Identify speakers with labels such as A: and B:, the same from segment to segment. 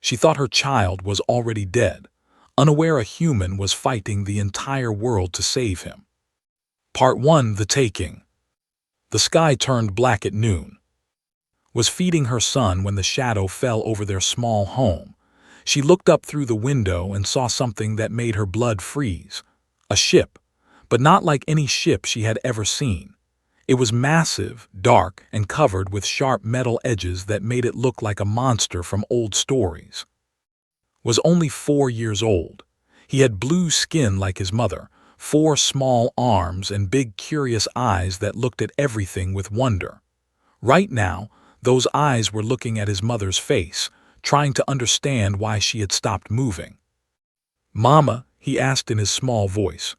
A: She thought her child was already dead, unaware a human was fighting the entire world to save him. Part 1: The Taking. The sky turned black at noon. Was feeding her son when the shadow fell over their small home. She looked up through the window and saw something that made her blood freeze. A ship, but not like any ship she had ever seen. It was massive, dark, and covered with sharp metal edges that made it look like a monster from old stories. Was only 4 years old. He had blue skin like his mother, 4 small arms and big curious eyes that looked at everything with wonder. Right now, those eyes were looking at his mother's face, trying to understand why she had stopped moving. "Mama," he asked in his small voice.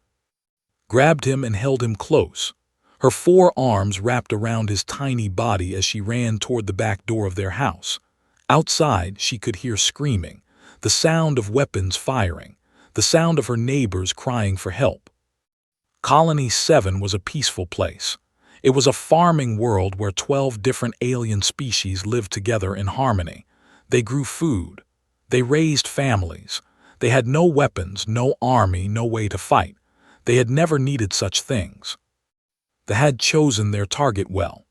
A: Grabbed him and held him close. Her 4 arms wrapped around his tiny body as she ran toward the back door of their house. Outside, she could hear screaming, the sound of weapons firing, the sound of her neighbors crying for help. Colony 7 was a peaceful place. It was a farming world where 12 different alien species lived together in harmony. They grew food. They raised families. They had no weapons, no army, no way to fight. They had never needed such things. They had chosen their target well.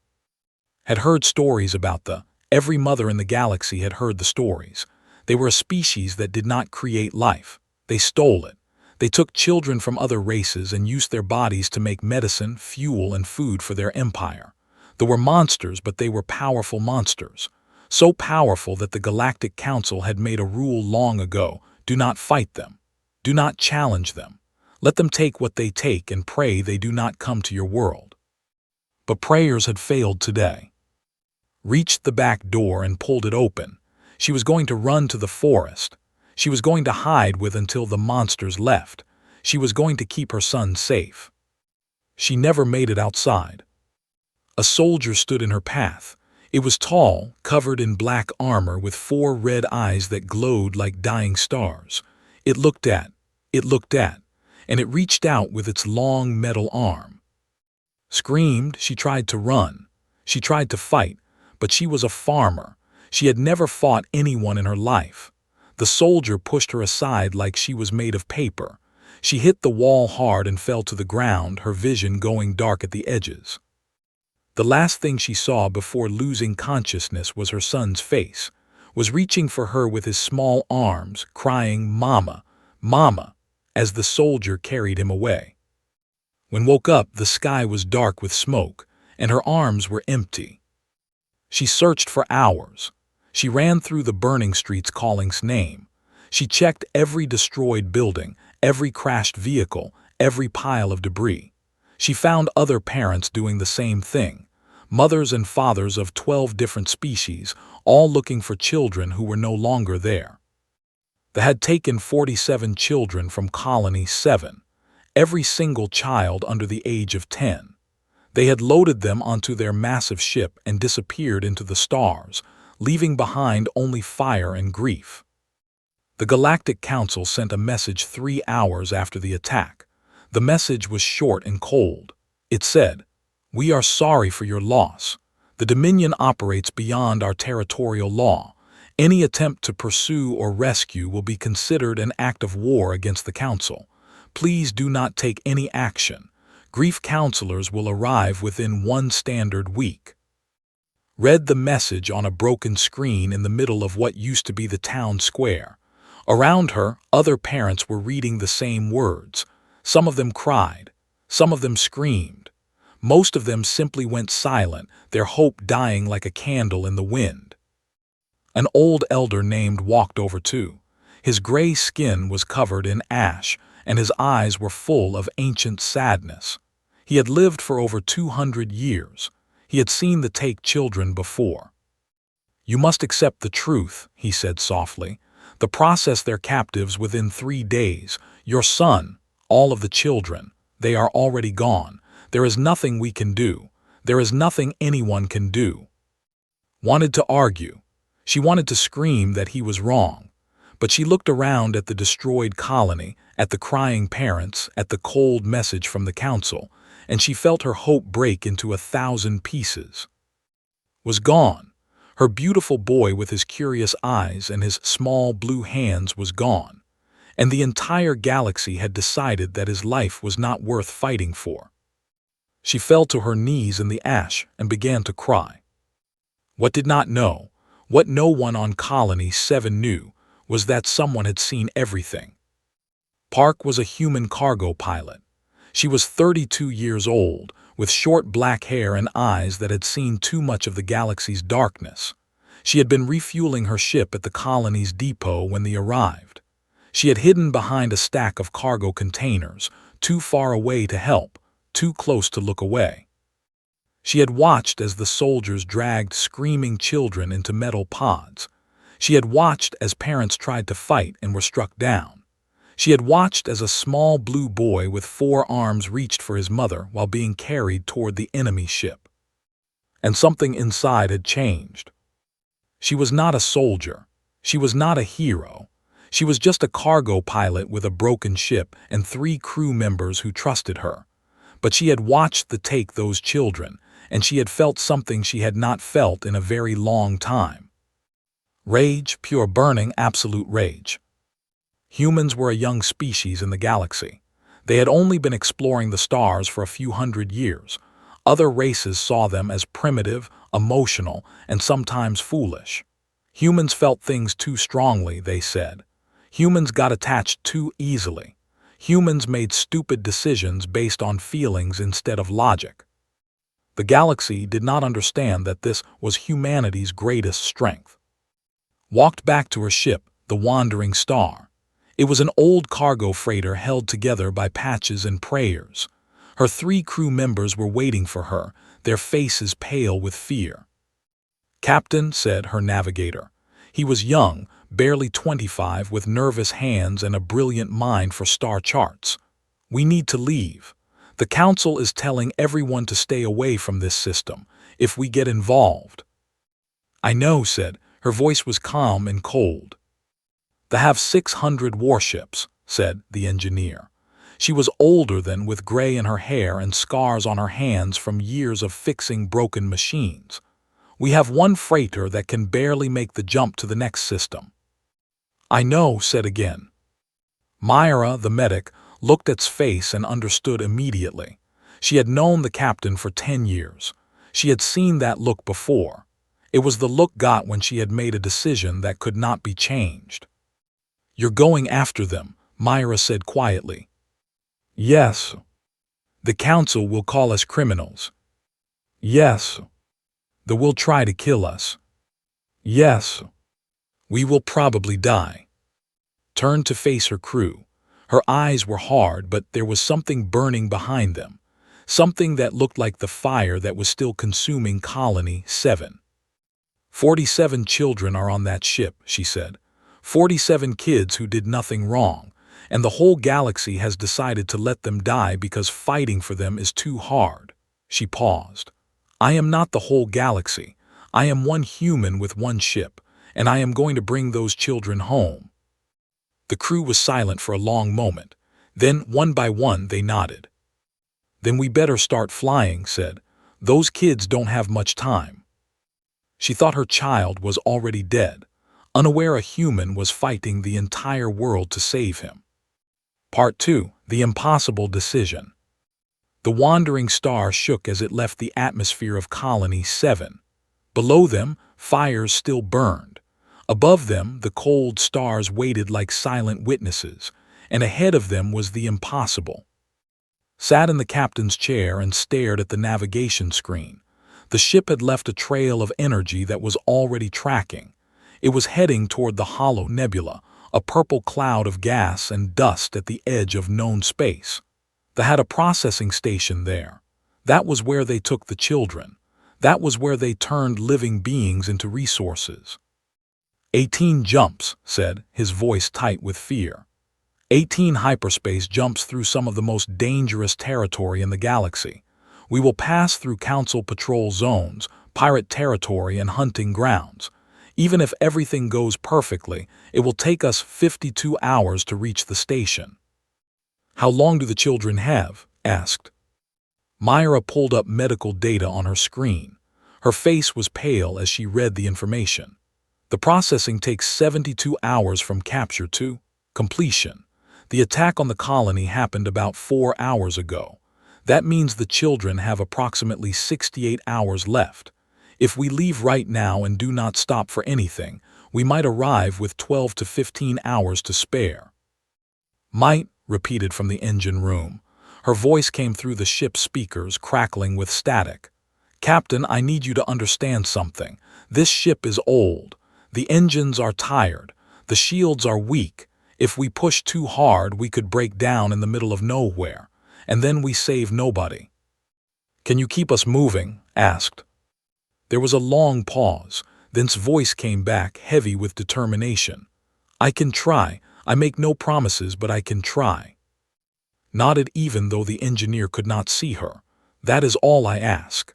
A: Had heard stories about every mother in the galaxy had heard the stories. They were a species that did not create life. They stole it. They took children from other races and used their bodies to make medicine, fuel, and food for their empire. They were monsters, but they were powerful monsters. So powerful that the Galactic Council had made a rule long ago: do not fight them. Do not challenge them. Let them take what they take and pray they do not come to your world. But prayers had failed today. Reached the back door and pulled it open. She was going to run to the forest. She was going to hide with until the monsters left. She was going to keep her son safe. She never made it outside. A soldier stood in her path. It was tall, covered in black armor with 4 red eyes that glowed like dying stars. It looked at, and it reached out with its long metal arm. Screamed, she tried to run. She tried to fight, but she was a farmer. She had never fought anyone in her life. The soldier pushed her aside like she was made of paper. She hit the wall hard and fell to the ground, her vision going dark at the edges. The last thing she saw before losing consciousness was her son's face, was reaching for her with his small arms, crying, "Mama, Mama," as the soldier carried him away. When woke up, the sky was dark with smoke, and her arms were empty. She searched for hours. She ran through the burning streets calling his name. She checked every destroyed building, every crashed vehicle, every pile of debris. She found other parents doing the same thing, mothers and fathers of 12 different species, all looking for children who were no longer there. They had taken 47 children from Colony 7, every single child under the age of 10. They had loaded them onto their massive ship and disappeared into the stars, leaving behind only fire and grief. The Galactic Council sent a message 3 hours after the attack. The message was short and cold. It said, "We are sorry for your loss. The Dominion operates beyond our territorial law. Any attempt to pursue or rescue will be considered an act of war against the Council. Please do not take any action. Grief counselors will arrive within 1 standard week." Read the message on a broken screen in the middle of what used to be the town square. Around her, other parents were reading the same words. Some of them cried. Some of them screamed. Most of them simply went silent, their hope dying like a candle in the wind. An old elder named walked over too. His gray skin was covered in ash, and his eyes were full of ancient sadness. He had lived for over 200 years. He had seen the take children before. "You must accept the truth," he said softly. "The process their captives within 3 days. Your son, all of the children, they are already gone. There is nothing we can do. There is nothing anyone can do." Wanted to argue. She wanted to scream that he was wrong. But she looked around at the destroyed colony, at the crying parents, at the cold message from the Council, and she felt her hope break into 1,000 pieces. Was gone. Her beautiful boy with his curious eyes and his small blue hands was gone, and the entire galaxy had decided that his life was not worth fighting for. She fell to her knees in the ash and began to cry. What did not know, what no one on Colony 7 knew, was that someone had seen everything. Park was a human cargo pilot. She was 32 years old, with short black hair and eyes that had seen too much of the galaxy's darkness. She had been refueling her ship at the colony's depot when they arrived. She had hidden behind a stack of cargo containers, too far away to help, too close to look away. She had watched as the soldiers dragged screaming children into metal pods. She had watched as parents tried to fight and were struck down. She had watched as a small blue boy with 4 arms reached for his mother while being carried toward the enemy ship. And something inside had changed. She was not a soldier. She was not a hero. She was just a cargo pilot with a broken ship and 3 crew members who trusted her. But she had watched them take those children, and she had felt something she had not felt in a very long time. Rage, pure burning, absolute rage. Humans were a young species in the galaxy. They had only been exploring the stars for a few hundred years. Other races saw them as primitive, emotional, and sometimes foolish. Humans felt things too strongly, they said. Humans got attached too easily. Humans made stupid decisions based on feelings instead of logic. The galaxy did not understand that this was humanity's greatest strength. Walked back to her ship, the Wandering Star. It was an old cargo freighter held together by patches and prayers. Her 3 crew members were waiting for her, their faces pale with fear. "Captain," said her navigator. He was young, barely 25, with nervous hands and a brilliant mind for star charts. "We need to leave. The Council is telling everyone to stay away from this system, if we get involved." "I know," said. Her voice was calm and cold. "They have 600 warships," said the engineer. She was older than, with gray in her hair and scars on her hands from years of fixing broken machines. "We have 1 freighter that can barely make the jump to the next system." "I know," said again. Myra, the medic, looked at its face and understood immediately. She had known the captain for 10 years. She had seen that look before. It was the look got when she had made a decision that could not be changed. "You're going after them," Myra said quietly. "Yes." "The Council will call us criminals." "Yes." "They will try to kill us." "Yes." "We will probably die." Turned to face her crew. Her eyes were hard, but there was something burning behind them, something that looked like the fire that was still consuming Colony 7. 47 children are on that ship," she said. 47 kids who did nothing wrong, and the whole galaxy has decided to let them die because fighting for them is too hard. She paused. "I am not the whole galaxy. I am 1 human with 1 ship, and I am going to bring those children home." The crew was silent for a long moment. Then, one by one, they nodded. "Then we better start flying," said. "Those kids don't have much time." She thought her child was already dead, unaware a human was fighting the entire world to save him. Part 2. The Impossible Decision. The Wandering Star shook as it left the atmosphere of Colony 7. Below them, fires still burned. Above them, the cold stars waited like silent witnesses, and ahead of them was the impossible. Sat in the captain's chair and stared at the navigation screen. The ship had left a trail of energy that was already tracking. It was heading toward the hollow nebula, a purple cloud of gas and dust at the edge of known space. They had a processing station there. That was where they took the children. That was where they turned living beings into resources. 18 jumps, said, his voice tight with fear. 18 hyperspace jumps through some of the most dangerous territory in the galaxy. We will pass through Council patrol zones, pirate territory, and hunting grounds. Even if everything goes perfectly, it will take us 52 hours to reach the station. How long do the children have? Asked. Myra pulled up medical data on her screen. Her face was pale as she read the information. The processing takes 72 hours from capture to completion. The attack on the colony happened about 4 hours ago. That means the children have approximately 68 hours left. If we leave right now and do not stop for anything, we might arrive with 12 to 15 hours to spare. Might, repeated from the engine room. Her voice came through the ship's speakers, crackling with static. Captain, I need you to understand something. This ship is old. The engines are tired. The shields are weak. If we push too hard, we could break down in the middle of nowhere, and then we save nobody. Can you keep us moving? Asked. There was a long pause. Then's voice came back, heavy with determination. I can try. I make no promises, but I can try. Nodded even though the engineer could not see her. That is all I ask.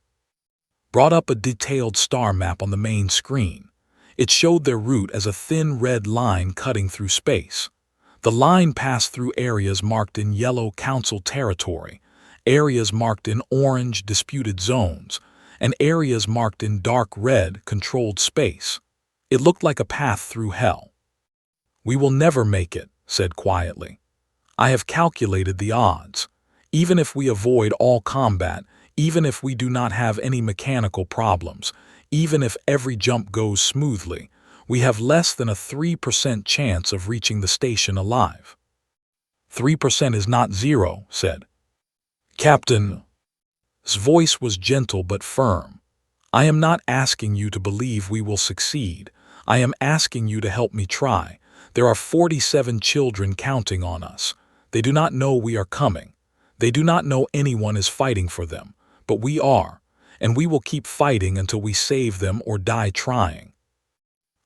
A: Brought up a detailed star map on the main screen. It showed their route as a thin red line cutting through space. The line passed through areas marked in yellow Council territory, areas marked in orange disputed zones, and areas marked in dark red controlled space. It looked like a path through hell. We will never make it, said quietly. I have calculated the odds. Even if we avoid all combat, even if we do not have any mechanical problems, even if every jump goes smoothly, we have less than a 3% chance of reaching the station alive. 3% is not zero, said Captain's voice was gentle but firm. I am not asking you to believe we will succeed. I am asking you to help me try. There are 47 children counting on us. They do not know we are coming. They do not know anyone is fighting for them, but we are, and we will keep fighting until we save them or die trying.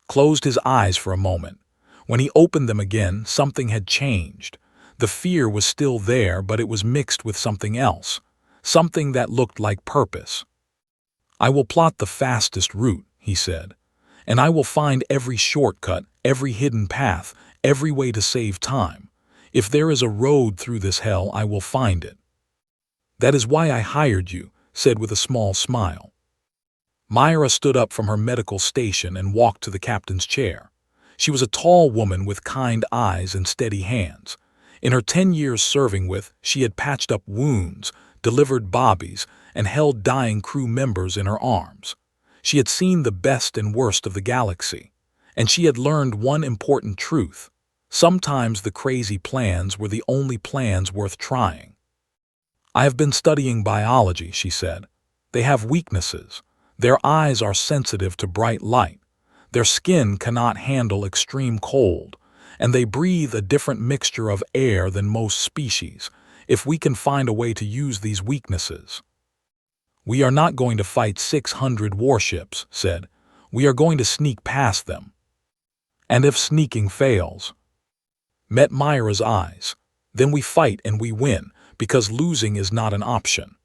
A: Closed his eyes for a moment. When he opened them again, something had changed. The fear was still there, but it was mixed with something else, something that looked like purpose. I will plot the fastest route, he said, and I will find every shortcut, every hidden path, every way to save time. If there is a road through this hell, I will find it. That is why I hired you, said with a small smile. Myra stood up from her medical station and walked to the captain's chair. She was a tall woman with kind eyes and steady hands. In her 10 years serving with, she had patched up wounds, delivered bobbies, and held dying crew members in her arms. She had seen the best and worst of the galaxy, and she had learned one important truth. Sometimes the crazy plans were the only plans worth trying. I have been studying biology, she said. They have weaknesses. Their eyes are sensitive to bright light. Their skin cannot handle extreme cold, and they breathe a different mixture of air than most species. If we can find a way to use these weaknesses. We are not going to fight 600 warships, said. We are going to sneak past them. And if sneaking fails? Met Myra's eyes. Then we fight and we win, because losing is not an option.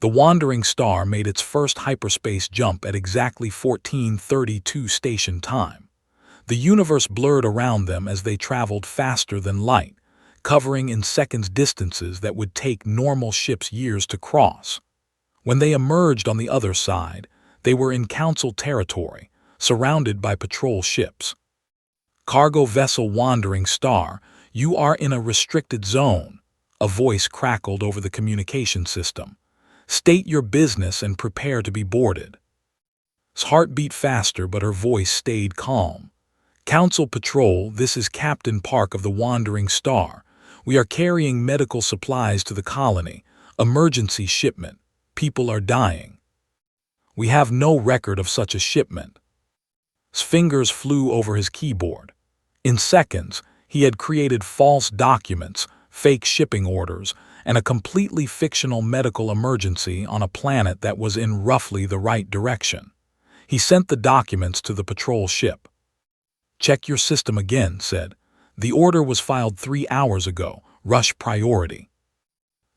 A: The wandering star made its first hyperspace jump at exactly 14:32 station time. The universe blurred around them as they traveled faster than light, covering in seconds distances that would take normal ships years to cross. When they emerged on the other side, they were in Council territory, surrounded by patrol ships. Cargo vessel Wandering Star, you are in a restricted zone, a voice crackled over the communication system. State your business and prepare to be boarded. His heart beat faster, but her voice stayed calm. Council Patrol, this is Captain Park of the Wandering Star. We are carrying medical supplies to the colony. Emergency shipment. People are dying. We have no record of such a shipment. His fingers flew over his keyboard. In seconds, he had created false documents, fake shipping orders, and a completely fictional medical emergency on a planet that was in roughly the right direction. He sent the documents to the patrol ship. Check your system again, said. The order was filed 3 hours ago. Rush priority.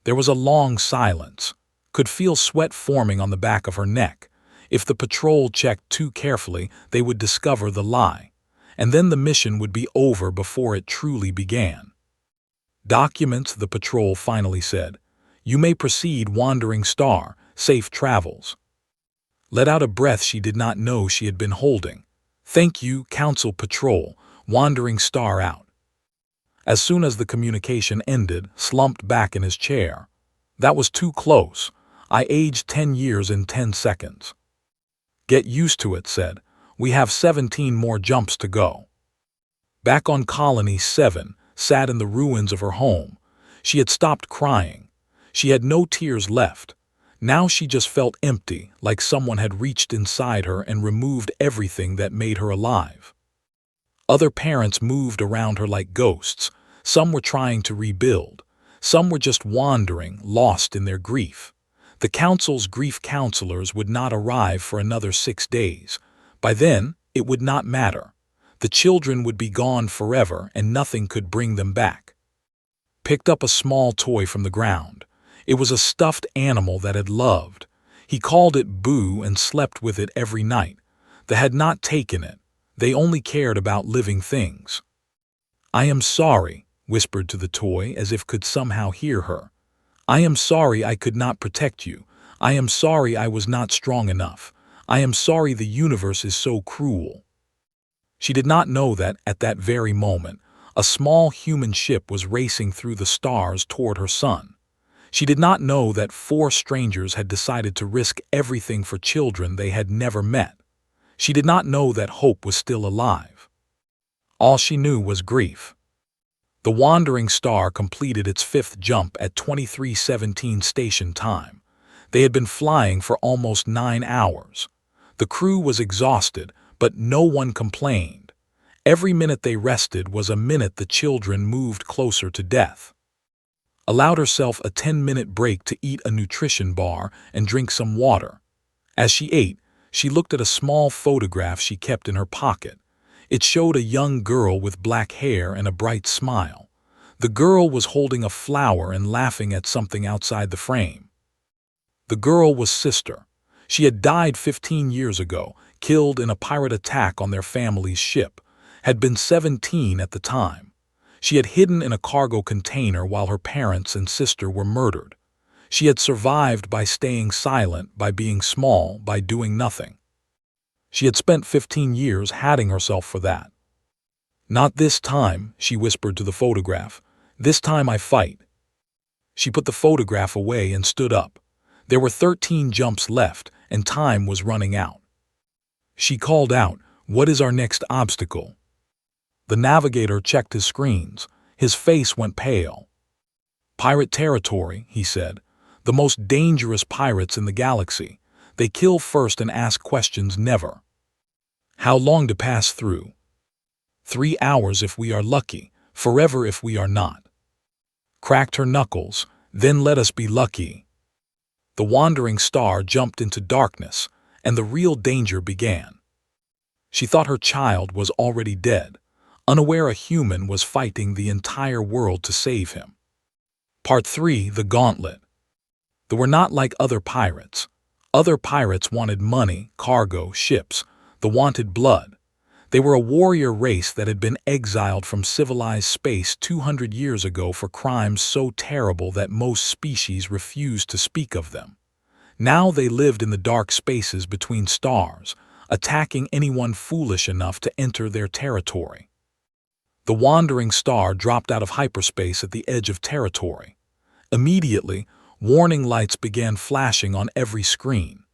A: There was a long silence. Could feel sweat forming on the back of her neck. If the patrol checked too carefully, they would discover the lie. And then the mission would be over before it truly began. Documents, the patrol finally said. You may proceed, Wandering Star. Safe travels. let out a breath she did not know she had been holding. "Thank you, Council Patrol," Wandering Star out. As soon as the communication ended, slumped back in his chair. "That was too close. I aged 10 years in 10 seconds. "Get used to it," said. "We have 17 more jumps to go." Back on Colony 7, sat in the ruins of her home. She had stopped crying. She had no tears left. Now she just felt empty, like someone had reached inside her and removed everything that made her alive. Other parents moved around her like ghosts. Some were trying to rebuild. Some were just wandering, lost in their grief. The council's grief counselors would not arrive for another 6 days. By then, it would not matter. The children would be gone forever and nothing could bring them back. Picked up a small toy from the ground. It was a stuffed animal that had loved. He called it Boo and slept with it every night. They had not taken it. They only cared about living things. "I am sorry," whispered to the toy as if could somehow hear her. "I am sorry I could not protect you. I am sorry I was not strong enough. I am sorry the universe is so cruel." She did not know that, at that very moment, a small human ship was racing through the stars toward her son. She did not know that 4 strangers had decided to risk everything for children they had never met. She did not know that hope was still alive. All she knew was grief. The wandering star completed its 5th jump at 23:17 station time. They had been flying for almost 9 hours. The crew was exhausted, but no one complained. Every minute they rested was a minute the children moved closer to death. Allowed herself a 10-minute break to eat a nutrition bar and drink some water. As she ate, she looked at a small photograph she kept in her pocket. It showed a young girl with black hair and a bright smile. The girl was holding a flower and laughing at something outside the frame. The girl was Sister. She had died 15 years ago, killed in a pirate attack on their family's ship, had been 17 at the time. She had hidden in a cargo container while her parents and sister were murdered. She had survived by staying silent, by being small, by doing nothing. She had spent 15 years hating herself for that. "Not this time," she whispered to the photograph. "This time I fight." She put the photograph away and stood up. There were 13 jumps left, and time was running out. She called out, "What is our next obstacle?" The navigator checked his screens. His face went pale. "Pirate territory," he said. "The most dangerous pirates in the galaxy. They kill first and ask questions never." "How long to pass through?" 3 hours if we are lucky, forever if we are not." Cracked her knuckles. "Then let us be lucky." The wandering star jumped into darkness, and the real danger began. She thought her child was already dead, unaware a human was fighting the entire world to save him. Part 3: The Gauntlet. They were not like other pirates. Other pirates wanted money, cargo, ships. They wanted blood. They were a warrior race that had been exiled from civilized space 200 years ago for crimes so terrible that most species refused to speak of them. Now they lived in the dark spaces between stars, attacking anyone foolish enough to enter their territory. The wandering star dropped out of hyperspace at the edge of territory. Immediately, warning lights began flashing on every screen.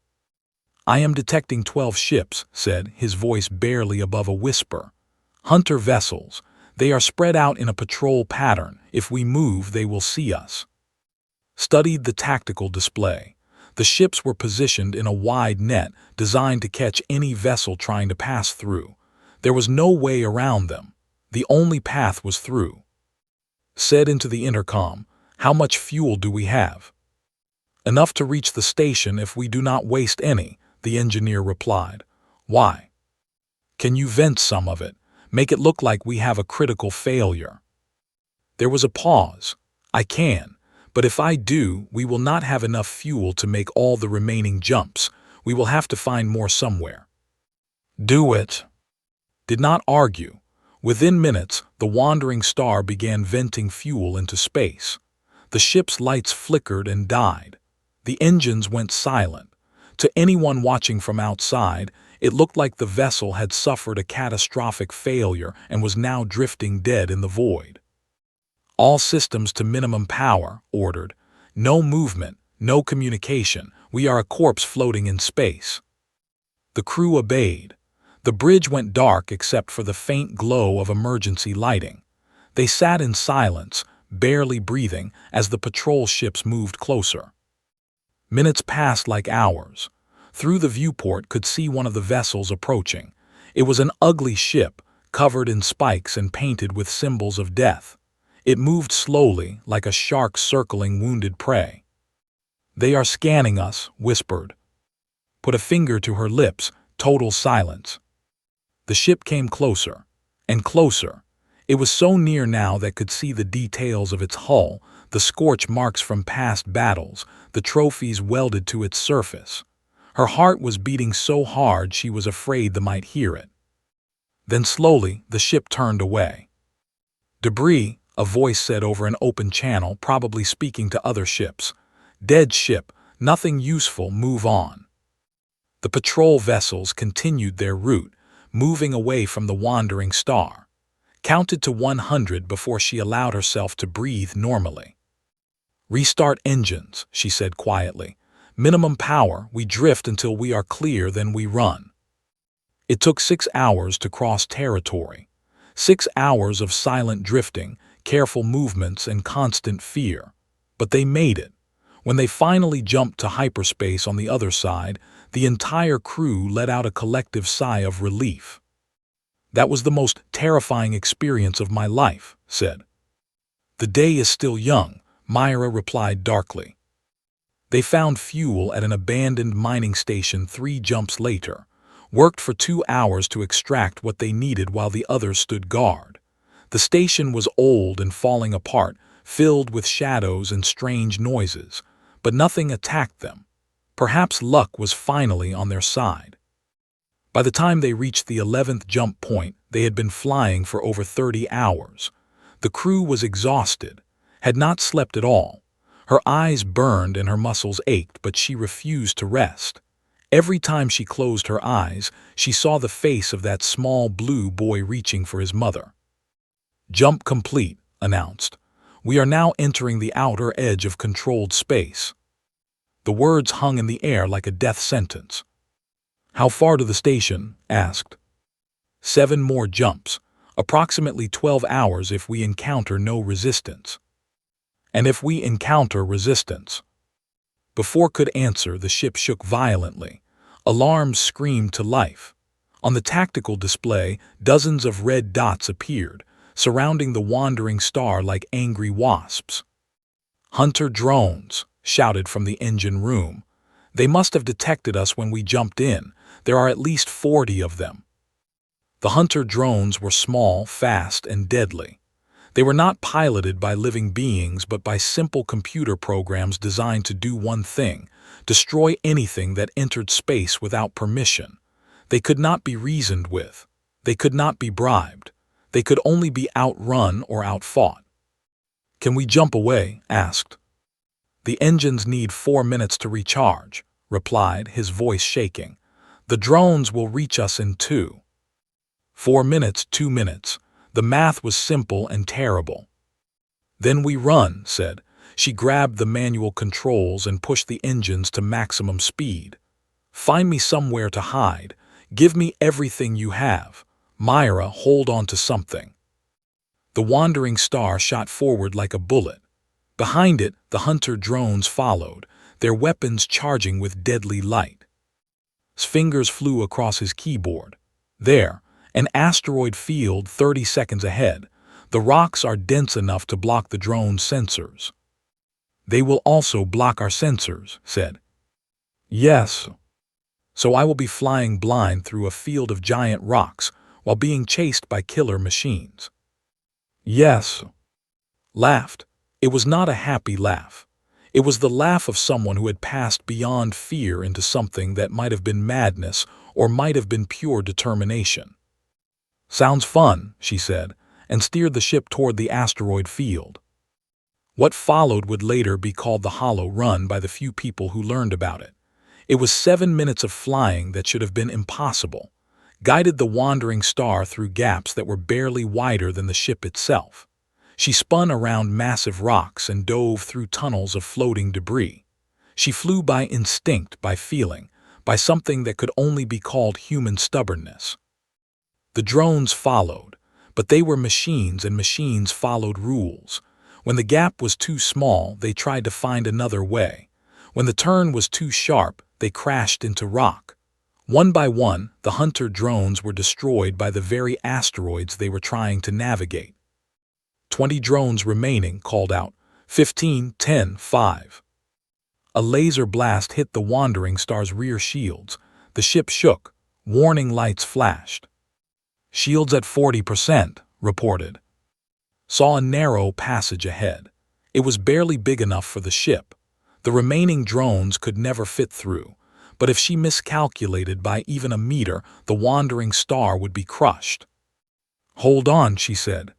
A: "I am detecting 12 ships," said, his voice barely above a whisper. "Hunter vessels. They are spread out in a patrol pattern. If we move, they will see us." Studied the tactical display. The ships were positioned in a wide net designed to catch any vessel trying to pass through. There was no way around them. The only path was through. Said into the intercom, "How much fuel do we have?" "Enough to reach the station if we do not waste any," the engineer replied. "Why?" "Can you vent some of it? Make it look like we have a critical failure." There was a pause. "I can, but if I do, we will not have enough fuel to make all the remaining jumps. We will have to find more somewhere." "Do it." Did not argue. Within minutes, the wandering star began venting fuel into space. The ship's lights flickered and died. The engines went silent. To anyone watching from outside, it looked like the vessel had suffered a catastrophic failure and was now drifting dead in the void. "All systems to minimum power," ordered. "No movement, no communication. We are a corpse floating in space." The crew obeyed. The bridge went dark except for the faint glow of emergency lighting. They sat in silence, barely breathing, as the patrol ships moved closer. Minutes passed like hours. Through the viewport could see one of the vessels approaching. It was an ugly ship, covered in spikes and painted with symbols of death. It moved slowly, like a shark circling wounded prey. "They are scanning us," whispered. Put a finger to her lips, total silence. The ship came closer, and closer. It was so near now that could see the details of its hull, the scorch marks from past battles, the trophies welded to its surface. Her heart was beating so hard she was afraid they might hear it. Then slowly the ship turned away. "Debris," a voice said over an open channel, probably speaking to other ships. "Dead ship, nothing useful, move on." The patrol vessels continued their route, moving away from the wandering star. Counted to 100 before she allowed herself to breathe normally. "Restart engines," she said quietly. "Minimum power, we drift until we are clear, then we run." It took 6 hours to cross territory. 6 hours of silent drifting, careful movements, and constant fear. But they made it. When they finally jumped to hyperspace on the other side, the entire crew let out a collective sigh of relief. "That was the most terrifying experience of my life," said. "The day is still young," Myra replied darkly. They found fuel at an abandoned mining station 3 jumps later, worked for 2 hours to extract what they needed while the others stood guard. The station was old and falling apart, filled with shadows and strange noises, but nothing attacked them. Perhaps luck was finally on their side. By the time they reached the 11th jump point, they had been flying for over 30 hours. The crew was exhausted, had not slept at all. Her eyes burned and her muscles ached, but she refused to rest. Every time she closed her eyes, she saw the face of that small blue boy reaching for his mother. "Jump complete," announced. "We are now entering the outer edge of controlled space." The words hung in the air like a death sentence. "How far to the station?" asked. 7 more jumps, approximately 12 hours if we encounter no resistance. "And if we encounter resistance?" Before could answer, the ship shook violently. Alarms screamed to life. On the tactical display, dozens of red dots appeared, surrounding the wandering star like angry wasps. "Hunter drones," shouted from the engine room. "They must have detected us when we jumped in. There are at least 40 of them." The hunter drones were small, fast, and deadly. They were not piloted by living beings but by simple computer programs designed to do one thing: destroy anything that entered space without permission. They could not be reasoned with. They could not be bribed. They could only be outrun or outfought. "Can we jump away?" asked. "The engines need 4 minutes to recharge," replied, his voice shaking. "The drones will reach us in 2. 4 minutes, 2 minutes. The math was simple and terrible. "Then we run," said. She grabbed the manual controls and pushed the engines to maximum speed. "Find me somewhere to hide. Give me everything you have. Myra, hold on to something." The wandering star shot forward like a bullet. Behind it, the hunter drones followed, their weapons charging with deadly light. His fingers flew across his keyboard. There, an asteroid field 30 seconds ahead. The rocks are dense enough to block the drone's sensors. "They will also block our sensors," said. "Yes. So I will be flying blind through a field of giant rocks while being chased by killer machines." "Yes." Laughed. It was not a happy laugh. It was the laugh of someone who had passed beyond fear into something that might have been madness or might have been pure determination. "Sounds fun," she said, and steered the ship toward the asteroid field. What followed would later be called the Hollow Run by the few people who learned about it. It was 7 minutes of flying that should have been impossible, guided the wandering star through gaps that were barely wider than the ship itself. She spun around massive rocks and dove through tunnels of floating debris. She flew by instinct, by feeling, by something that could only be called human stubbornness. The drones followed, but they were machines and machines followed rules. When the gap was too small, they tried to find another way. When the turn was too sharp, they crashed into rock. One by one, the hunter drones were destroyed by the very asteroids they were trying to navigate. 20 drones remaining called out, 15, 10, 5. A laser blast hit the wandering star's rear shields. The ship shook. Warning lights flashed. Shields at 40%, reported. Saw a narrow passage ahead. It was barely big enough for the ship. The remaining drones could never fit through, but if she miscalculated by even a meter, the wandering star would be crushed. "Hold on," she said.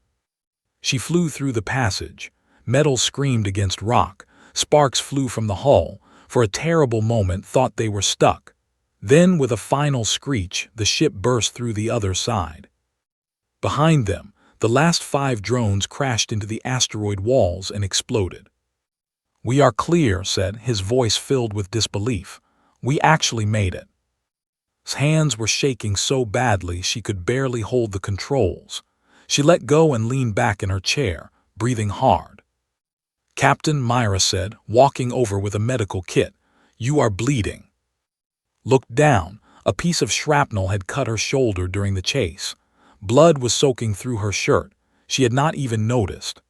A: She flew through the passage. Metal screamed against rock. Sparks flew from the hull. For a terrible moment, thought they were stuck. Then, with a final screech, the ship burst through the other side. Behind them, the last 5 drones crashed into the asteroid walls and exploded. "We are clear," said, his voice filled with disbelief. "We actually made it." His hands were shaking so badly she could barely hold the controls. She let go and leaned back in her chair, breathing hard. "Captain," Myra said, walking over with a medical kit, "you are bleeding." Looked down. A piece of shrapnel had cut her shoulder during the chase. Blood was soaking through her shirt. She had not even noticed.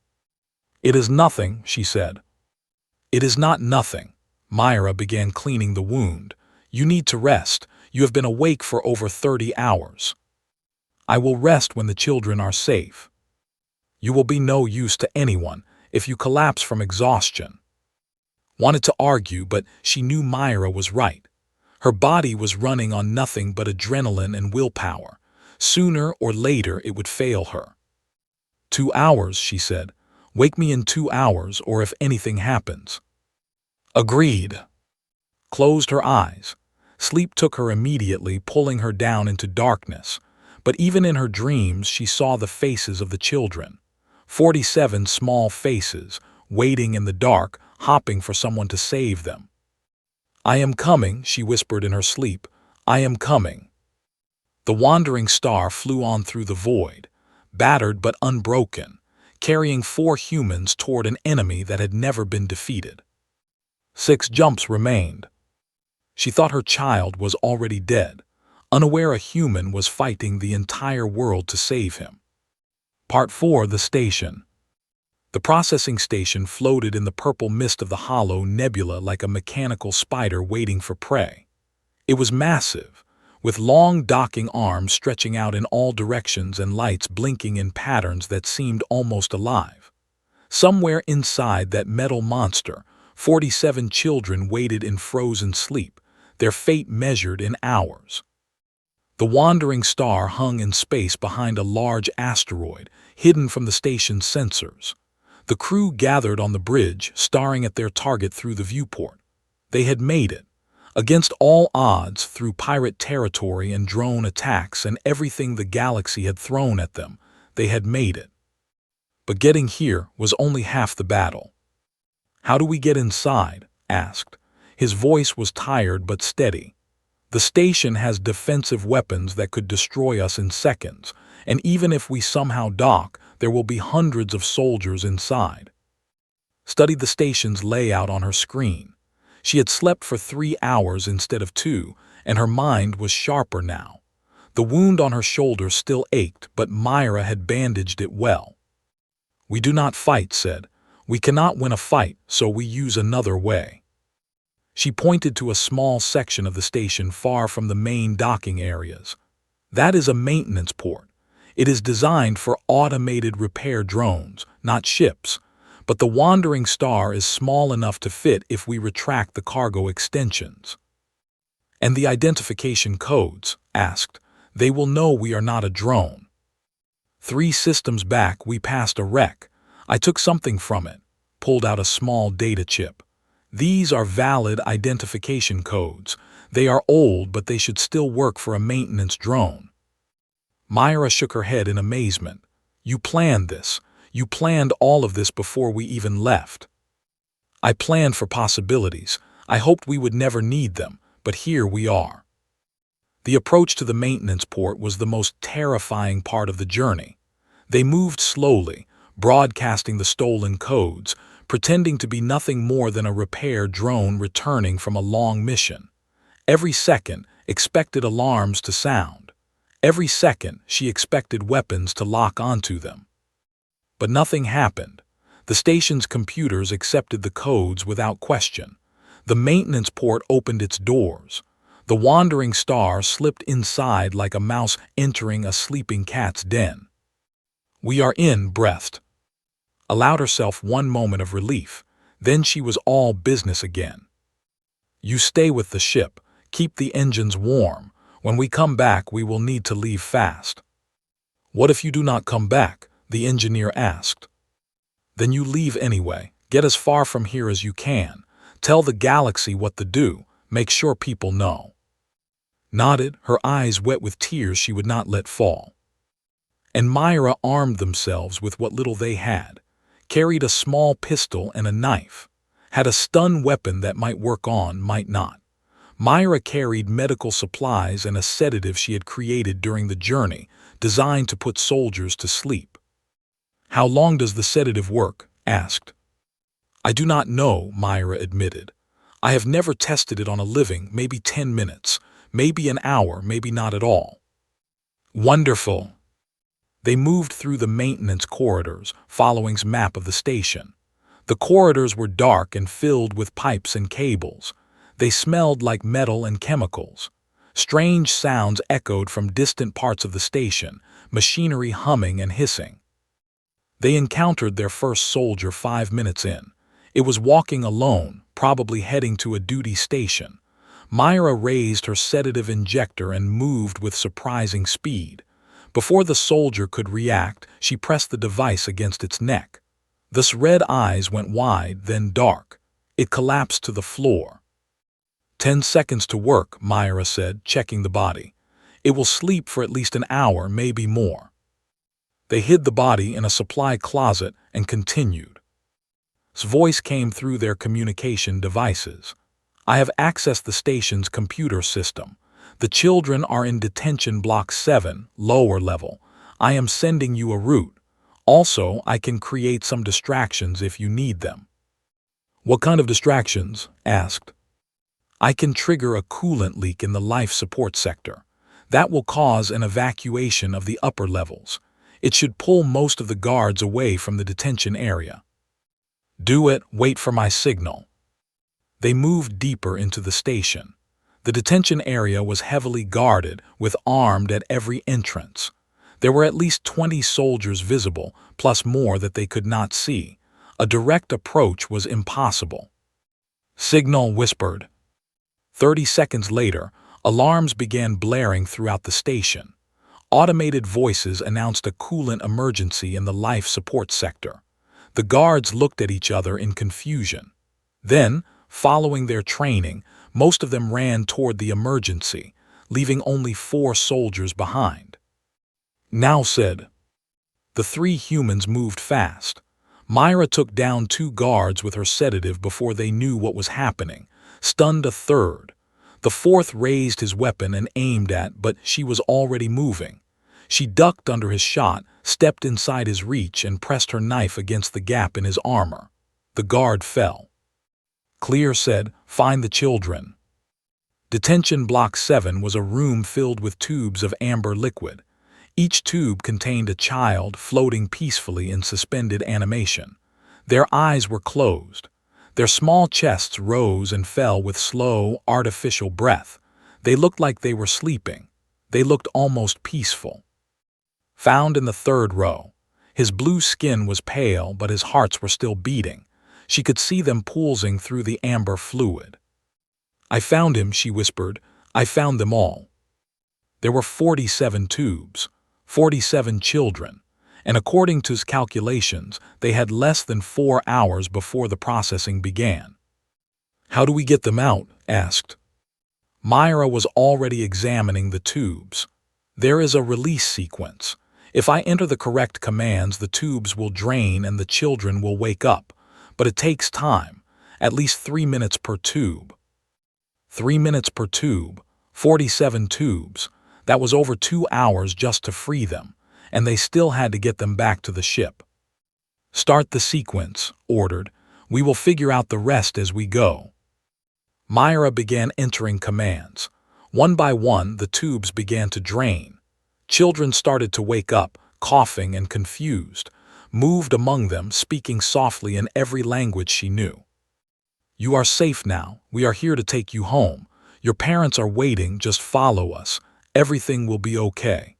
A: "It is nothing," she said. "It is not nothing." Myra began cleaning the wound. "You need to rest. You have been awake for over 30 hours. I will rest when the children are safe. You will be no use to anyone if you collapse from exhaustion." Wanted to argue, but she knew Myra was right. Her body was running on nothing but adrenaline and willpower. Sooner or later it would fail her. 2 hours, she said. "Wake me in 2 hours or if anything happens." Agreed. Closed her eyes. Sleep took her immediately, pulling her down into darkness. But even in her dreams she saw the faces of the children. 47 small faces, waiting in the dark, hopping for someone to save them. "I am coming," she whispered in her sleep. "I am coming." The wandering star flew on through the void, battered but unbroken, carrying 4 humans toward an enemy that had never been defeated. 6 jumps remained. She thought her child was already dead, unaware a human was fighting the entire world to save him. Part 4. The station. The processing station floated in the purple mist of the hollow nebula like a mechanical spider waiting for prey. It was massive, with long docking arms stretching out in all directions and lights blinking in patterns that seemed almost alive. Somewhere inside that metal monster, 47 children waited in frozen sleep, their fate measured in hours. The wandering star hung in space behind a large asteroid, hidden from the station's sensors. The crew gathered on the bridge, staring at their target through the viewport. They had made it. Against all odds, through pirate territory and drone attacks and everything the galaxy had thrown at them, they had made it. But getting here was only half the battle. "How do we get inside?" asked. His voice was tired but steady. "The station has defensive weapons that could destroy us in seconds, and even if we somehow dock, there will be hundreds of soldiers inside." Studied the station's layout on her screen. She had slept for 3 hours instead of 2, and her mind was sharper now. The wound on her shoulder still ached, but Myra had bandaged it well. "We do not fight," said. "We cannot win a fight, so we use another way." She pointed to a small section of the station far from the main docking areas. "That is a maintenance port. It is designed for automated repair drones, not ships. But the wandering star is small enough to fit if we retract the cargo extensions." "And the identification codes?" asked. "They will know we are not a drone." 3 systems back we passed a wreck. I took something from it, pulled out a small data chip. "These are valid identification codes. They are old, but they should still work for a maintenance drone. Myra shook her head in amazement. You planned this. You planned all of this before we even left. I planned for possibilities. I hoped we would never need them, but here we are. The approach to the maintenance port was the most terrifying part of the journey. They moved slowly, broadcasting the stolen codes, pretending to be nothing more than a repair drone returning from a long mission. Every second, expected alarms to sound. Every second, she expected weapons to lock onto them. But nothing happened. The station's computers accepted the codes without question. The maintenance port opened its doors. The wandering star slipped inside like a mouse entering a sleeping cat's den. We are in, breathed. Allowed herself one moment of relief. Then she was all business again. You stay with the ship. Keep the engines warm. When we come back, we will need to leave fast. What if you do not come back? The engineer asked. Then you leave anyway. Get as far from here as you can. Tell the galaxy what to do. Make sure people know. Nodded, her eyes wet with tears she would not let fall. And Myra armed themselves with what little they had. Carried a small pistol and a knife. Had a stun weapon that might work on, might not. Myra carried medical supplies and a sedative she had created during the journey, designed to put soldiers to sleep. How long does the sedative work? Asked. I do not know, Myra admitted. I have never tested it on a living, maybe 10 minutes, maybe an hour, maybe not at all. Wonderful. They moved through the maintenance corridors, following's map of the station. The corridors were dark and filled with pipes and cables. They smelled like metal and chemicals. Strange sounds echoed from distant parts of the station, machinery humming and hissing. They encountered their first soldier 5 minutes in. It was walking alone, probably heading to a duty station. Myra raised her sedative injector and moved with surprising speed. Before the soldier could react, she pressed the device against its neck. The red eyes went wide, then dark. It collapsed to the floor. 10 seconds to work, Myra said, checking the body. It will sleep for at least an hour, maybe more. They hid the body in a supply closet and continued. His voice came through their communication devices. I have accessed the station's computer system. The children are in detention block 7, lower level. I am sending you a route. Also, I can create some distractions if you need them. What kind of distractions? Asked. I can trigger a coolant leak in the life support sector. That will cause an evacuation of the upper levels. It should pull most of the guards away from the detention area. Do it, wait for my signal. They moved deeper into the station. The detention area was heavily guarded, with armed at every entrance. There were at least 20 soldiers visible, plus more that they could not see. A direct approach was impossible. Signal whispered. 30 seconds later, alarms began blaring throughout the station. Automated voices announced a coolant emergency in the life support sector. The guards looked at each other in confusion. Then, following their training, most of them ran toward the emergency, leaving only 4 soldiers behind. Now said. The 3 humans moved fast. Myra took down 2 guards with her sedative before they knew what was happening, stunned a 3rd. The 4th raised his weapon and aimed at, but she was already moving. She ducked under his shot, stepped inside his reach, and pressed her knife against the gap in his armor. The guard fell. Clear said, find the children. Detention Block 7 was a room filled with tubes of amber liquid. Each tube contained a child floating peacefully in suspended animation. Their eyes were closed. Their small chests rose and fell with slow, artificial breath. They looked like they were sleeping. They looked almost peaceful. Found in the 3rd row. His blue skin was pale, but his hearts were still beating. She could see them pulsing through the amber fluid. I found him, she whispered. I found them all. There were 47 tubes, 47 children, and according to his calculations, they had less than 4 hours before the processing began. How do we get them out? Asked. Myra was already examining the tubes. There is a release sequence. If I enter the correct commands, the tubes will drain and the children will wake up. But it takes time, at least 3 minutes per tube. 3 minutes per tube, 47 tubes. That was over 2 hours just to free them, and they still had to get them back to the ship. Start the sequence, ordered. We will figure out the rest as we go. Myra began entering commands. One by one, the tubes began to drain. Children started to wake up, coughing and confused, moved among them, speaking softly in every language she knew. You are safe now. We are here to take you home. Your parents are waiting. Just follow us. Everything will be okay.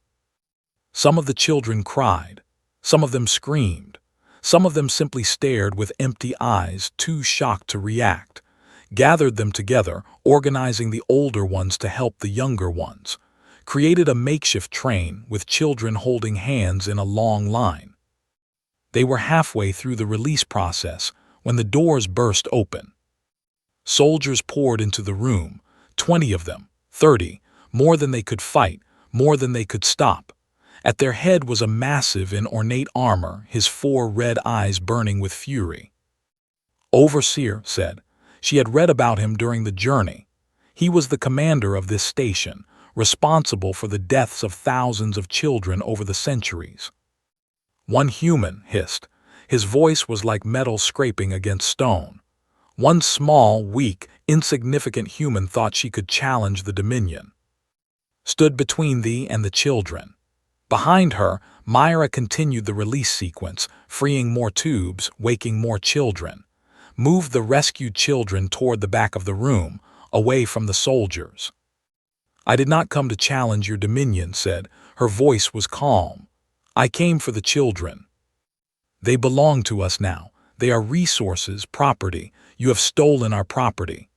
A: Some of the children cried. Some of them screamed. Some of them simply stared with empty eyes, too shocked to react. Gathered them together, organizing the older ones to help the younger ones. Created a makeshift train with children holding hands in a long line. They were halfway through the release process when the doors burst open. Soldiers poured into the room, 20 of them, 30, more than they could fight, more than they could stop. At their head was a massive in ornate armor, his 4 red eyes burning with fury. Overseer said. She had read about him during the journey. He was the commander of this station, responsible for the deaths of thousands of children over the centuries. One human hissed. His voice was like metal scraping against stone. One small, weak, insignificant human thought she could challenge the Dominion. Stood between thee and the children. Behind her, Myra continued the release sequence, freeing more tubes, waking more children. Moved the rescued children toward the back of the room, away from the soldiers. I did not come to challenge your dominion, said. Her voice was calm. I came for the children. They belong to us now. They are resources, property. You have stolen our property.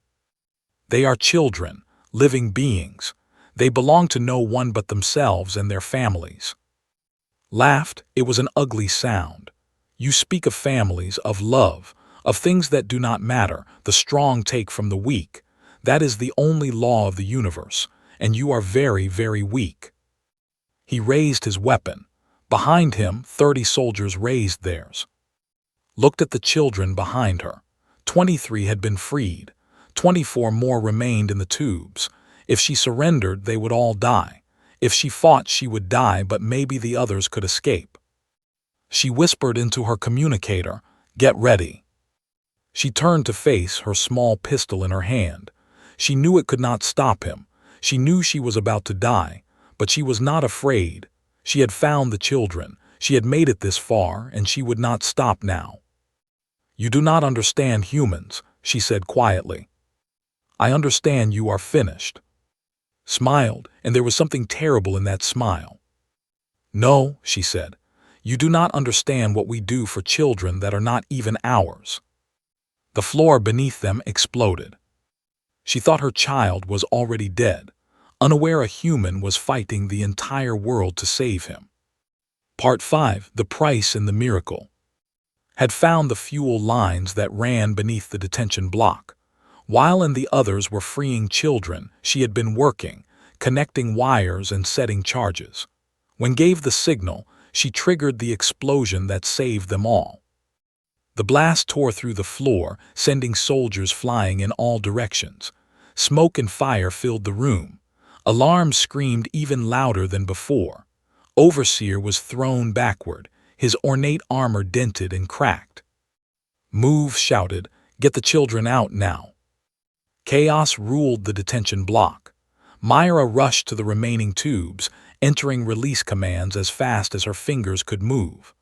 A: They are children, living beings. They belong to no one but themselves and their families. Laughed. It was an ugly sound. You speak of families, of love, of things that do not matter. The strong take from the weak. That is the only law of the universe, and you are very, very weak. He raised his weapon. Behind him, 30 soldiers raised theirs. Looked at the children behind her. 23 had been freed. 24 more remained in the tubes. If she surrendered, they would all die. If she fought, she would die, but maybe the others could escape. She whispered into her communicator, "Get ready." She turned to face, her small pistol in her hand. She knew it could not stop him. She knew she was about to die, but she was not afraid. She had found the children. She had made it this far, and she would not stop now. You do not understand humans, she said quietly. I understand you are finished. Smiled, and there was something terrible in that smile. No, she said. You do not understand what we do for children that are not even ours. The floor beneath them exploded. She thought her child was already dead, unaware a human was fighting the entire world to save him. Part 5, The Price and the Miracle. Had found the fuel lines that ran beneath the detention block. While and the others were freeing children, she had been working, connecting wires and setting charges. When gave the signal, she triggered the explosion that saved them all. The blast tore through the floor, sending soldiers flying in all directions. Smoke and fire filled the room. Alarms screamed even louder than before. Overseer was thrown backward, his ornate armor dented and cracked. Move, shouted, get the children out now. Chaos ruled the detention block. Myra rushed to the remaining tubes, entering release commands as fast as her fingers could move.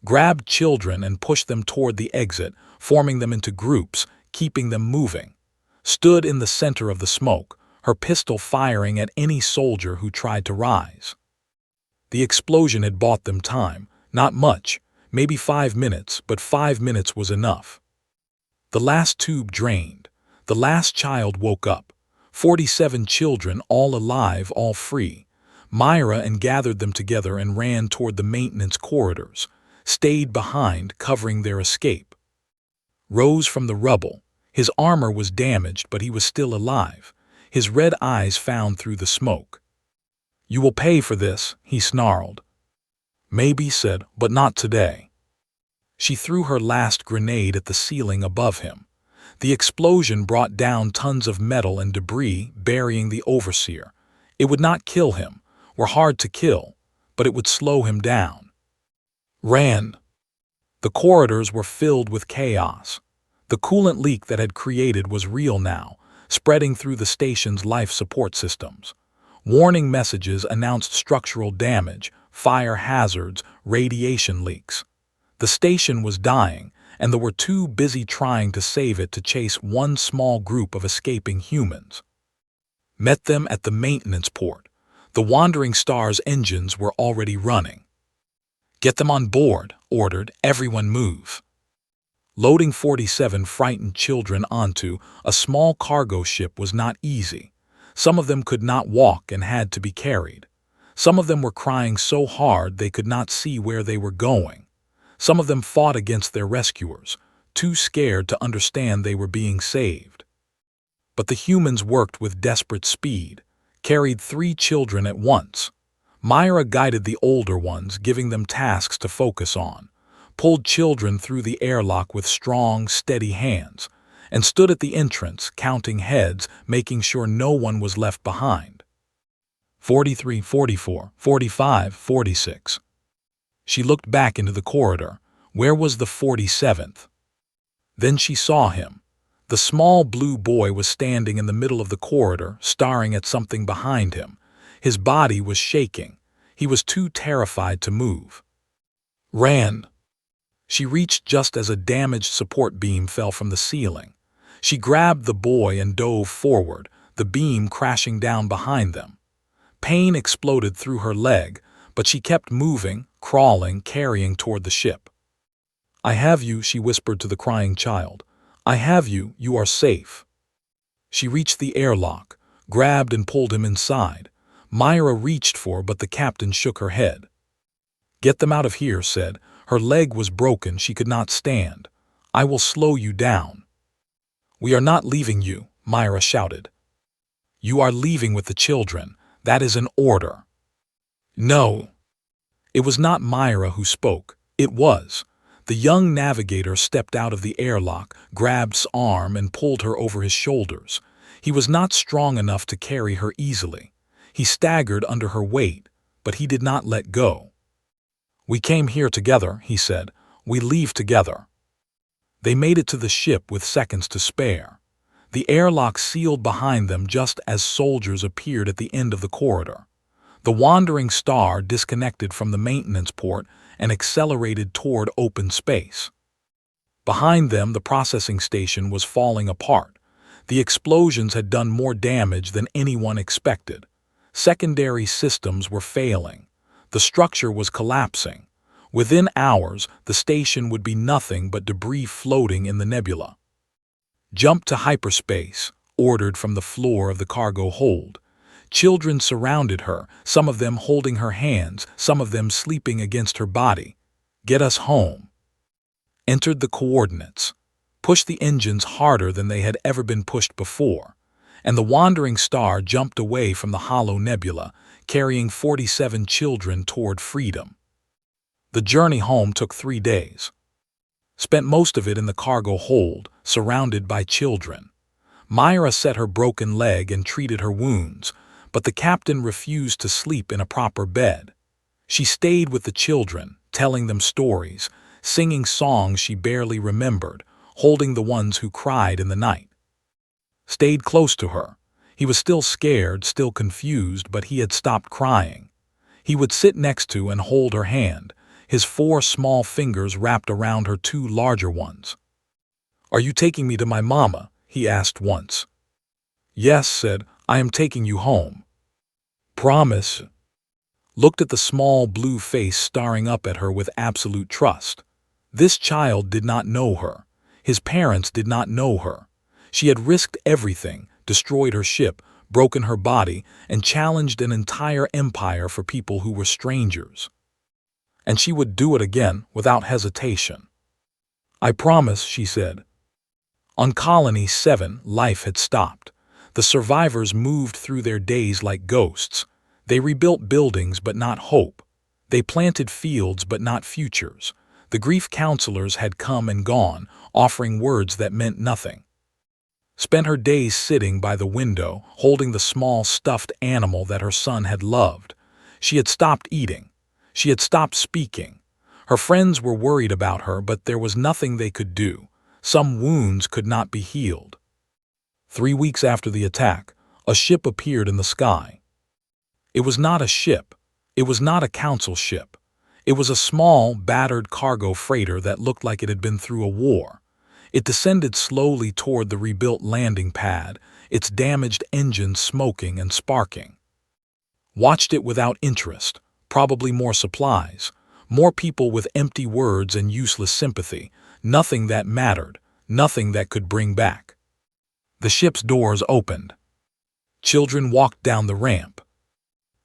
A: Grabbed children and pushed them toward the exit, forming them into groups, keeping them moving. Stood in the center of the smoke, her pistol firing at any soldier who tried to rise. The explosion had bought them time, not much, maybe 5 minutes, but 5 minutes was enough. The last tube drained. The last child woke up. 47 children, all alive, all free. Myra and gathered them together and ran toward the maintenance corridors. Stayed behind, covering their escape. Rose from the rubble. His armor was damaged, but he was still alive. His red eyes found through the smoke. "You will pay for this," he snarled. "Maybe," said, "but not today." She threw her last grenade at the ceiling above him. The explosion brought down tons of metal and debris, burying the overseer. It would not kill him, or hard to kill, but it would slow him down. Ran. The corridors were filled with chaos. The coolant leak that had created was real now, spreading through the station's life support systems. Warning messages announced structural damage, fire hazards, radiation leaks. The station was dying, and they were too busy trying to save it to chase one small group of escaping humans. Met them at the maintenance port. The Wandering Star's engines were already running. "Get them on board," ordered. "Everyone move." Loading 47 frightened children onto a small cargo ship was not easy. Some of them could not walk and had to be carried. Some of them were crying so hard they could not see where they were going. Some of them fought against their rescuers, too scared to understand they were being saved. But the humans worked with desperate speed, carried 3 children at once. Myra guided the older ones, giving them tasks to focus on, pulled children through the airlock with strong, steady hands, and stood at the entrance, counting heads, making sure no one was left behind. 43, 44, 45, 46. She looked back into the corridor. Where was the 47th? Then she saw him. The small blue boy was standing in the middle of the corridor, staring at something behind him. His body was shaking. He was too terrified to move. Ran. She reached just as a damaged support beam fell from the ceiling. She grabbed the boy and dove forward, the beam crashing down behind them. Pain exploded through her leg, but she kept moving, crawling, carrying toward the ship. "I have you," she whispered to the crying child. "I have you, you are safe." She reached the airlock, grabbed and pulled him inside. Myra reached for, but the captain shook her head. "Get them out of here," said. Her leg was broken, she could not stand. "I will slow you down." "We are not leaving you," Myra shouted. "You are leaving with the children. That is an order." "No." It was not Myra who spoke. It was. The young navigator stepped out of the airlock, grabbed S's arm and pulled her over his shoulders. He was not strong enough to carry her easily. He staggered under her weight, but he did not let go. "We came here together," he said. "We leave together." They made it to the ship with seconds to spare. The airlock sealed behind them just as soldiers appeared at the end of the corridor. The Wandering Star disconnected from the maintenance port and accelerated toward open space. Behind them, the processing station was falling apart. The explosions had done more damage than anyone expected. Secondary systems were failing. The structure was collapsing. Within hours, the station would be nothing but debris floating in the nebula. "Jump to hyperspace," ordered from the floor of the cargo hold. Children surrounded her, some of them holding her hands, some of them sleeping against her body. "Get us home." Entered the coordinates. Pushed the engines harder than they had ever been pushed before, and the Wandering Star jumped away from the hollow nebula, carrying 47 children toward freedom. The journey home took 3 days. Spent most of it in the cargo hold, surrounded by children. Myra set her broken leg and treated her wounds, but the captain refused to sleep in a proper bed. She stayed with the children, telling them stories, singing songs she barely remembered, holding the ones who cried in the night. Stayed close to her. He was still scared, still confused, but he had stopped crying. He would sit next to and hold her hand, his 4 small fingers wrapped around her 2 larger ones. "Are you taking me to my mama?" he asked once. "Yes," said, "I am taking you home." "Promise?" Looked at the small blue face staring up at her with absolute trust. This child did not know her. His parents did not know her. She had risked everything, destroyed her ship, broken her body, and challenged an entire empire for people who were strangers. And she would do it again without hesitation. "I promise," she said. On Colony 7, life had stopped. The survivors moved through their days like ghosts. They rebuilt buildings but not hope. They planted fields but not futures. The grief counselors had come and gone, offering words that meant nothing. Spent her days sitting by the window, holding the small stuffed animal that her son had loved. She had stopped eating. She had stopped speaking. Her friends were worried about her, but there was nothing they could do. Some wounds could not be healed. 3 weeks after the attack, a ship appeared in the sky. It was not a ship. It was not a council ship. It was a small, battered cargo freighter that looked like it had been through a war. It descended slowly toward the rebuilt landing pad, its damaged engines smoking and sparking. Watched it without interest, probably more supplies, more people with empty words and useless sympathy, nothing that mattered, nothing that could bring back. The ship's doors opened. Children walked down the ramp.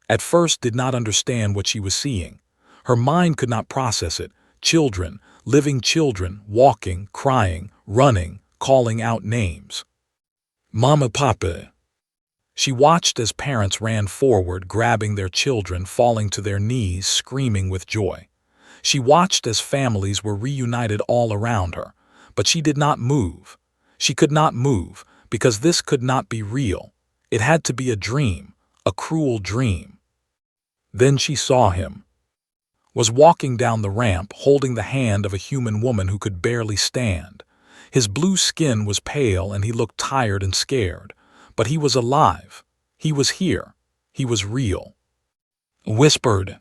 A: At first did not understand what she was seeing. Her mind could not process it. Children, living children, walking, crying, running, calling out names. Mama, Papa. She watched as parents ran forward, grabbing their children, falling to their knees, screaming with joy. She watched as families were reunited all around her, but she did not move. She could not move, because this could not be real. It had to be a dream, a cruel dream. Then she saw him. Was walking down the ramp, holding the hand of a human woman who could barely stand. His blue skin was pale and he looked tired and scared. But he was alive. He was here. He was real. Whispered.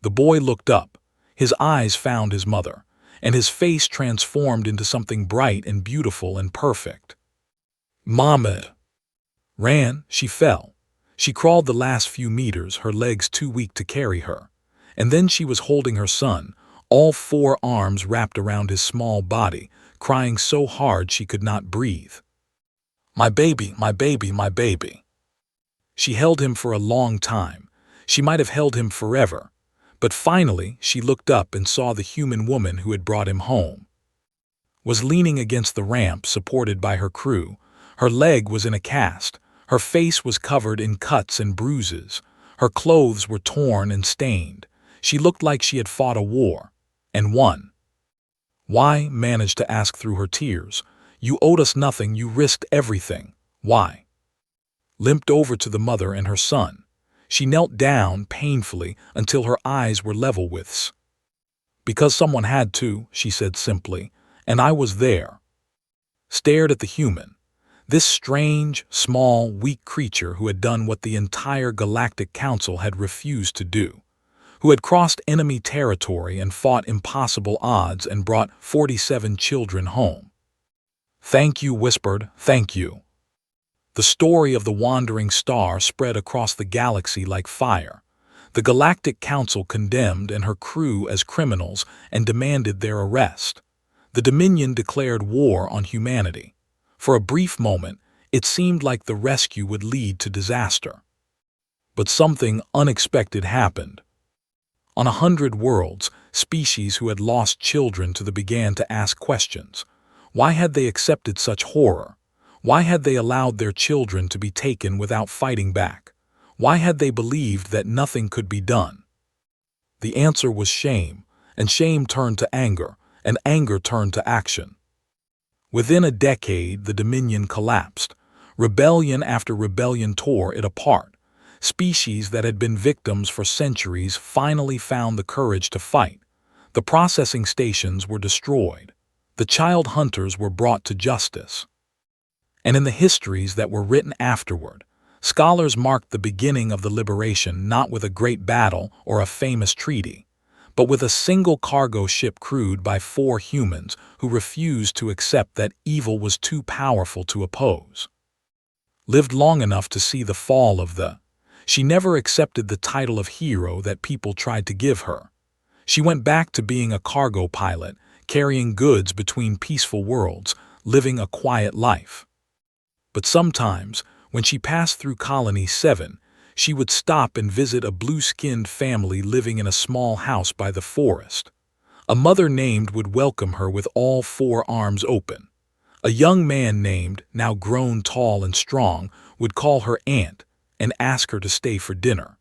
A: The boy looked up. His eyes found his mother, and his face transformed into something bright and beautiful and perfect. Mama. Ran, she fell. She crawled the last few meters, her legs too weak to carry her. And then she was holding her son, all 4 arms wrapped around his small body, crying so hard she could not breathe. My baby, my baby, my baby. She held him for a long time. She might have held him forever. But finally, she looked up and saw the human woman who had brought him home. Was leaning against the ramp, supported by her crew. Her leg was in a cast. Her face was covered in cuts and bruises. Her clothes were torn and stained. She looked like she had fought a war, and won. Why? Managed to ask through her tears. You owed us nothing, you risked everything. Why? Limped over to the mother and her son. She knelt down painfully until her eyes were level with his. Because someone had to, she said simply, and I was there. Stared at the human. This strange, small, weak creature who had done what the entire Galactic Council had refused to do. Who had crossed enemy territory and fought impossible odds and brought 47 children home. Thank you, whispered, thank you. The story of the wandering star spread across the galaxy like fire. The Galactic Council condemned and her crew as criminals and demanded their arrest. The Dominion declared war on humanity. For a brief moment, it seemed like the rescue would lead to disaster. But something unexpected happened. On 100 worlds, species who had lost children began to ask questions. Why had they accepted such horror? Why had they allowed their children to be taken without fighting back? Why had they believed that nothing could be done? The answer was shame, and shame turned to anger, and anger turned to action. Within a decade, the Dominion collapsed. Rebellion after rebellion tore it apart. Species that had been victims for centuries finally found the courage to fight. The processing stations were destroyed. The child hunters were brought to justice. And in the histories that were written afterward, scholars marked the beginning of the liberation not with a great battle or a famous treaty, but with a single cargo ship crewed by 4 humans who refused to accept that evil was too powerful to oppose. Lived long enough to see the fall of the. She never accepted the title of hero that people tried to give her. She went back to being a cargo pilot, carrying goods between peaceful worlds, living a quiet life. But sometimes, when she passed through Colony 7, she would stop and visit a blue-skinned family living in a small house by the forest. A mother named would welcome her with all 4 arms open. A young man named, now grown tall and strong, would call her aunt and ask her to stay for dinner.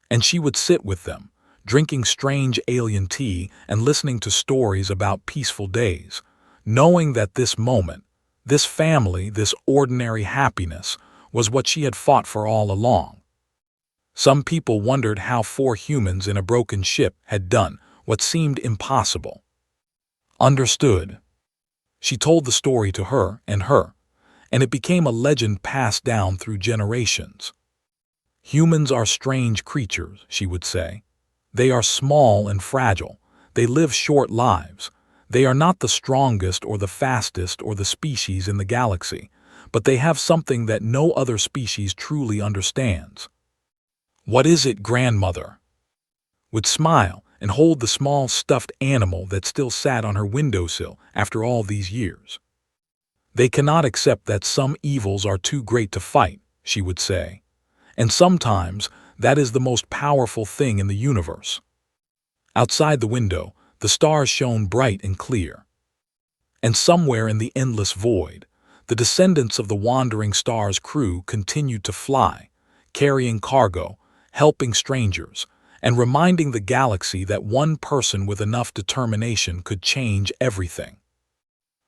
A: And she would sit with them, drinking strange alien tea and listening to stories about peaceful days, knowing that this moment, this family, this ordinary happiness, was what she had fought for all along. Some people wondered how four humans in a broken ship had done what seemed impossible. Understood. She told the story to her, and it became a legend passed down through generations. Humans are strange creatures, she would say. They are small and fragile. They live short lives. They are not the strongest or the fastest or the species in the galaxy, but they have something that no other species truly understands. What is it, grandmother? Would smile and hold the small stuffed animal that still sat on her windowsill after all these years. They cannot accept that some evils are too great to fight, she would say. And sometimes that is the most powerful thing in the universe. Outside the window, the stars shone bright and clear. And somewhere in the endless void, the descendants of the wandering star's crew continued to fly, carrying cargo, helping strangers, and reminding the galaxy that one person with enough determination could change everything.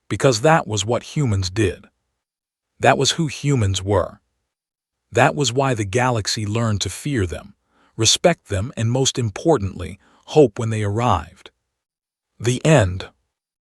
A: Because that was what humans did. That was who humans were. That was why the galaxy learned to fear them, respect them, and most importantly, hope when they arrived. The end.